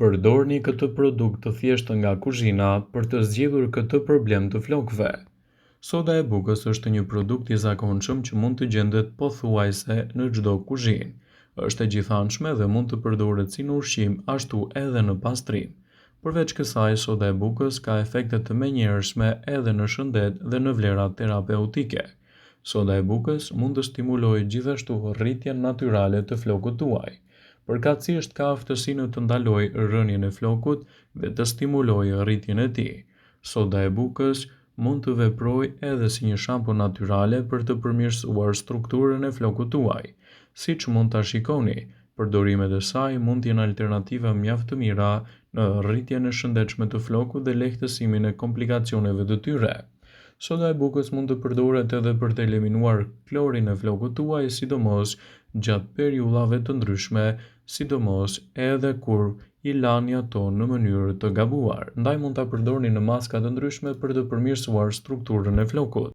Përdorni këtë produkt të thjeshtë nga kuzhina për të zgjidhur këtë problem të flokëve. Soda e bukës është një produkt i zakonshëm që mund të gjendet pothuajse në çdo kuzhinë. Është e gjithanshme dhe mund të përdoret si në ushqim ashtu edhe në pastrim. Përveç kësaj, soda e bukës ka efekte të menjëhershme edhe në shëndet dhe në vlera terapeutike. Soda e bukës mund të stimulojë gjithashtu rritjen natyrale të flokut tuaj. Përkatësisht ka aftësinë të ndalojë rënien e flokut dhe të stimulojë rritjen e tij. Soda e bukës mund të veprojë edhe si një shampo natyrale për të përmirësuar strukturën e flokut tuaj. Siç mund ta shikoni, përdorimet e saj mund të jenë alternativa mjaft të mira në rritjen e shëndetshme të flokut dhe lehtësimin e komplikacioneve të tyre. Soda e bukës mund të përdoret edhe për të eliminuar klorin e flokut tuaj, sidomos gjatë periudhave të ndryshme, sidomos edhe kur I lani ato në mënyrë të gabuar. Ndaj mund ta përdorni në maska të ndryshme për të përmirësuar strukturën e flokut.